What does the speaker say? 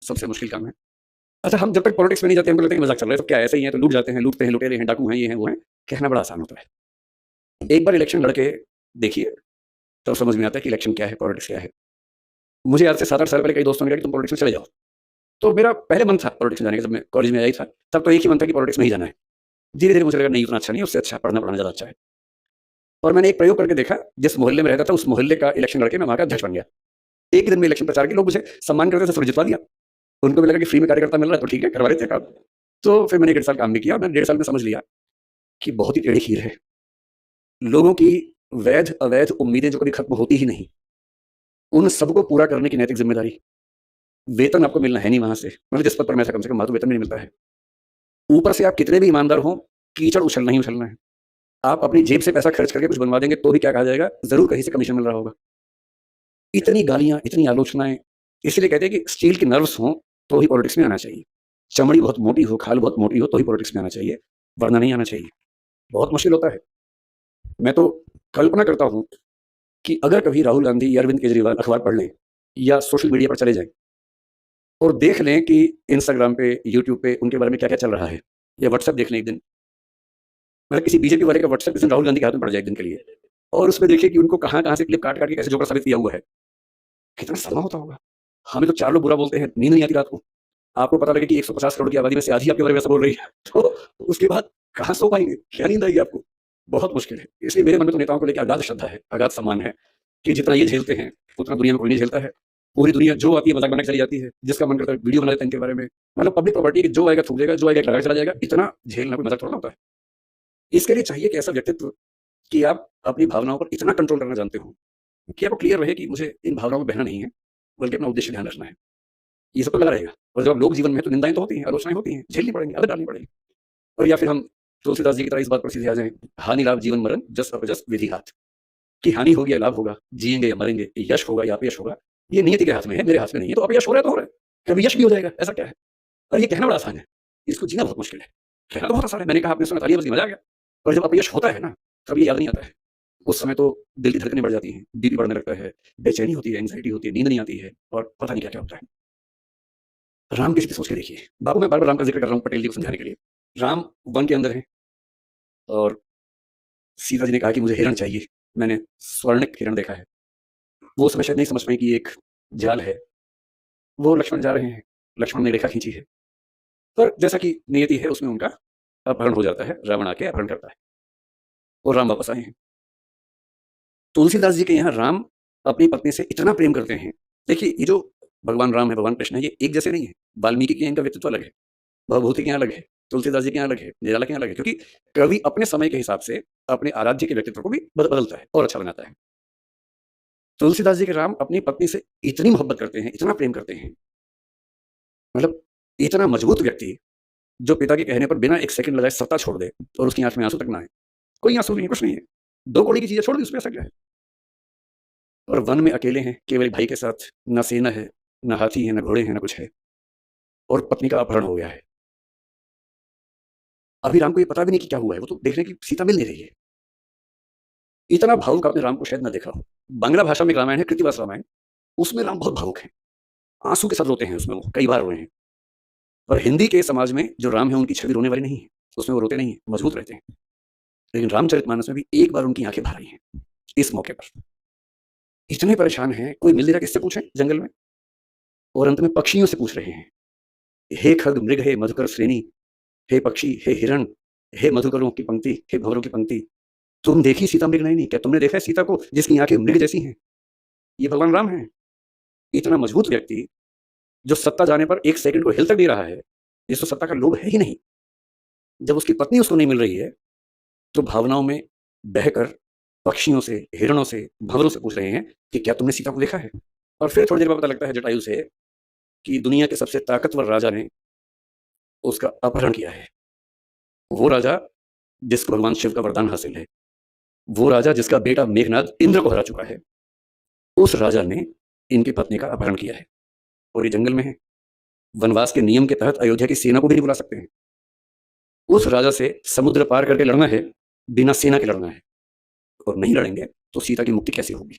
सबसे मुश्किल काम है। अच्छा, हम जब तक पॉलिटिक्स में नहीं जाते हमको लगता है कि मजाक चल रहा है, तो क्या ऐसे ही है, तो लूट जाते हैं, लूटते हैं, लुटेरे हैं, डाकू हैं, ये हैं, वो हैं। कहना बड़ा आसान होता है। एक बार इलेक्शन लड़के देखिए, तो समझ में आता है कि इलेक्शन क्या है, पॉलिटिक्स क्या है। मुझे आज से 7-8 साल पहले कई दोस्तों ने कहा कि तुम पॉलिटिक्स में चले जाओ। तो मेरा पहले मन था पॉलिटिक्स में जाने का, जब मैं कॉलेज में आया ही था, तब तो एक ही मन था कि पॉलिटिक्स में ही जाना है। धीरे-धीरे मुझे लगा नहीं, उतना अच्छा नहीं है, उससे अच्छा पढ़ना-पढ़ाना ज़्यादा अच्छा है। और मैंने एक प्रयोग करके देखा, जिस मोहल्ले में रहता था, उस मोहल्ले का इलेक्शन लड़के मैं वहाँ का अध्यक्ष बन गया। एक ही दिन में इलेक्शन प्रचार के लोग मुझे सम्मान करते थे, फिर जितवा दिया। उनको भी लगा कि फ्री में कार्यकर्ता मिल रहा है, तो ठीक है, करवा लेते हैं काम। तो फिर मैंने 1.5 साल काम भी किया, मैंने 1.5 साल में समझ लिया कि बहुत ही टेढ़ी खीर है। लोगों की वैध, अवैध उम्मीदें जो कभी खत्म होती ही नहीं, उन सबको पूरा करने की नैतिक ज़िम्मेदारी। वेतन आपको मिलना है नहीं वहाँ से, मतलब जिस पद पर मैं था, कम से कम वहाँ तो वेतन भी नहीं मिलता है। ऊपर से आप कितने भी ईमानदार हों, कीचड़ उछलना ही उछलना है। आप अपनी जेब से पैसा खर्च करके कुछ बनवा देंगे, तो भी क्या कहा जाएगा, ज़रूर कहीं से कमीशन मिल रहा होगा। इतनी गालियाँ, इतनी आलोचनाएँ, इसलिए कहते हैं कि स्टील के नर्व्स हों, तो ही पॉलिटिक्स में आना चाहिए। चमड़ी बहुत मोटी हो, खाल बहुत मोटी हो, तो ही पॉलिटिक्स में आना चाहिए, वरना नहीं आना चाहिए। बहुत मुश्किल होता है। मैं तो कल्पना करता हूँ कि अगर कभी राहुल गांधी या अरविंद केजरीवाल अखबार पढ़ लें या सोशल मीडिया पर चले जाएँ और देख लें कि इंस्टाग्राम पे, यूट्यूब पे उनके बारे में क्या-क्या चल रहा है, या व्हाट्सएप देख लें एक दिन। मतलब किसी बीजेपी वाले का व्हाट्सएप इस दिन राहुल गांधी के हाथ में पड़ जाए एक दिन के लिए, और उसमें देखिए कि उनको कहाँ-कहाँ से क्लिप काट-काट के कैसे जोकर साबित किया हुआ है। कितना सदमा होता होगा। हमें तो 4 लोग बुरा बोलते हैं, नींद नहीं आती रात को। आपको पता लगे कि 150 करोड़ की आबादी में से आधी आपके बारे में ऐसा बोल रही है, तो उसके बाद कहाँ सो पाएँगे? क्या नींद आएगी आपको? बहुत मुश्किल है। इसलिए मेरे मन में तो नेताओं को लेके अगाध श्रद्धा है, अगाध सम्मान है कि जितना ये झेलते हैं, उतना दुनिया में कोई नहीं झेलता है। पूरी दुनिया जो आती है मज़ाक बना के चली जाती है, जिसका मन करता है वीडियो बना लेते हैं इनके बारे में। मतलब पब्लिक प्रॉपर्टी है कि जो आएगा थूक देगा, जो आएगा लगा के चला जाएगा। इतना झेलना कोई मज़ाक थोड़ा ना होता है। इसके लिए चाहिए कि ऐसा व्यक्तित्व कि आप अपनी भावनाओं पर इतना कंट्रोल करना जानते हो कि आपको क्लियर रहे कि मुझे इन भावनाओं में बहना नहीं है, बल्कि अपना उद्देश्य ध्यान रखना है। ये सब तो लगा रहेगा, और जब आप लोग जीवन में हैं, तो निंदाएँ तो होती हैं, आलोचनाएँ होती हैं, झेलनी पड़ेंगी, आदत डालनी पड़ेगी। और या फिर हम तुलसीदास जी की तरह इस बात पर सीधे आ जाएँ, हानि लाभ जीवन मरण जस अपजस विधि हाथ, कि हानि होगी या लाभ होगा, जिएँगे या मरेंगे, यश होगा या अपयश होगा, ये नियति के हाथ में है, मेरे हाथ में नहीं है। तो अपयश हो रहा है तो हो रहा है, कभी यश भी हो जाएगा, ऐसा क्या है? और ये कहना बड़ा आसान है, इसको जीना बहुत मुश्किल है। कहना तो बहुत आसान है, मैंने कहा, आपने सुना, तालियाँ बज गई, मज़ा आ गया। और जब अपयश होता है ना, तब ये याद नहीं आता है। उस समय तो दिल की धड़कनें बढ़ जाती हैं, बीपी बढ़ने लगता है, बेचैनी होती है, एंग्ज़ायटी होती है, नींद नहीं आती है, और पता नहीं क्या-क्या होता है। राम की स्थिति सोच के देखिए। बाबू, मैं बार-बार राम का ज़िक्र कर रहा हूँ पटेल जी को समझाने के लिए। राम वन के अंदर हैं, और सीता जी ने कहा कि मुझे हिरण चाहिए। मैंने स्वर्णिक हिरण देखा है। वो उस समय शायद नहीं समझ पाई कि ये एक जाल है। वो लक्ष्मण जा रहे हैं, लक्ष्मण ने रेखा खींची है। पर जैसा कि नियति है, उसमें उनका अपहरण हो जाता है, रावण आके अपहरण करता है, और राम वापस आए हैं। तुलसीदास जी के यहाँ राम अपनी पत्नी से इतना प्रेम करते हैं। देखिए, ये जो भगवान राम है, भगवान कृष्ण है, ये एक जैसे नहीं है। वाल्मीकि के यहाँ इनका व्यक्तित्व अलग है, भवभूति के यहाँ अलग है, तुलसीदास जी के यहाँ अलग है, निराला के यहाँ अलग है, क्योंकि कवि अपने समय के हिसाब से अपने आराध्य के व्यक्तित्व को भी बदलता है और अच्छा बनाता है। तुलसीदास जी के राम अपनी पत्नी से इतनी मोहब्बत करते हैं, इतना प्रेम करते हैं, मतलब इतना मजबूत व्यक्ति, जो पिता के कहने पर बिना एक सेकंड लगाए सत्ता छोड़ दे और उसकी आंख में आंसू तक ना आए। कोई आंसू नहीं है, कुछ नहीं है, 2 कौड़ी की चीजें छोड़ दी, उसमें ऐसा क्या है? और वन में अकेले हैं, केवल एक भाई के साथ, ना सेना है, ना हाथी है, ना घोड़े हैं, ना कुछ है, और पत्नी का अपहरण हो गया है। अभी राम को ये पता भी नहीं कि क्या हुआ है, वो तो देख रहे हैं कि सीता मिल नहीं रही है। इतना भावुक आपने राम को शायद ना देखा हो। बांग्ला भाषा में एक रामायण है, कृतिवास रामायण, उसमें राम बहुत भावुक हैं, आंसू के साथ रोते हैं, उसमें वो कई बार रोए हैं। और हिंदी के समाज में जो राम है, उनकी छवि रोने वाली नहीं है, उसमें वो रोते नहीं है, मजबूत रहते हैं। लेकिन रामचरितमानस में भी एक बार उनकी आंखें भर आई हैं, इस मौके पर। इतने परेशान हैं, कोई मिल नहीं रहा, किससे पूछें जंगल में, और अंत में पक्षियों से पूछ रहे हैं, हे खग मृग, हे मधुकर श्रेणी, हे पक्षी, हे हिरण, हे मधुकरों की पंक्ति, हे भंवरों की पंक्ति, तुम देखी सीता मृग नहीं? क्या तुमने देखा है सीता को जिसकी आंखें मृग जैसी हैं? ये भगवान राम हैं। इतना मजबूत व्यक्ति, जो सत्ता जाने पर एक सेकंड को हिल तक नहीं रहा है, जिसको सत्ता का लोभ है ही नहीं, जब उसकी पत्नी उसको नहीं मिल रही है, तो भावनाओं में बहकर पक्षियों से, हिरणों से, भंवरों से पूछ रहे हैं कि क्या तुमने सीता को देखा है? और फिर थोड़ी देर बाद पता लगता है जटायु से कि दुनिया के सबसे ताकतवर राजा ने उसका अपहरण किया है। वो राजा जिसको भगवान शिव का वरदान हासिल है, वो राजा जिसका बेटा मेघनाद इंद्र को हरा चुका है, उस राजा ने इनकी पत्नी का अपहरण किया है, और ये जंगल में है। वनवास के नियम के तहत अयोध्या की सेना को भी नहीं बुला सकते हैं। उस राजा से समुद्र पार करके लड़ना है, बिना सेना के लड़ना है, और नहीं लड़ेंगे तो सीता की मुक्ति कैसे होगी?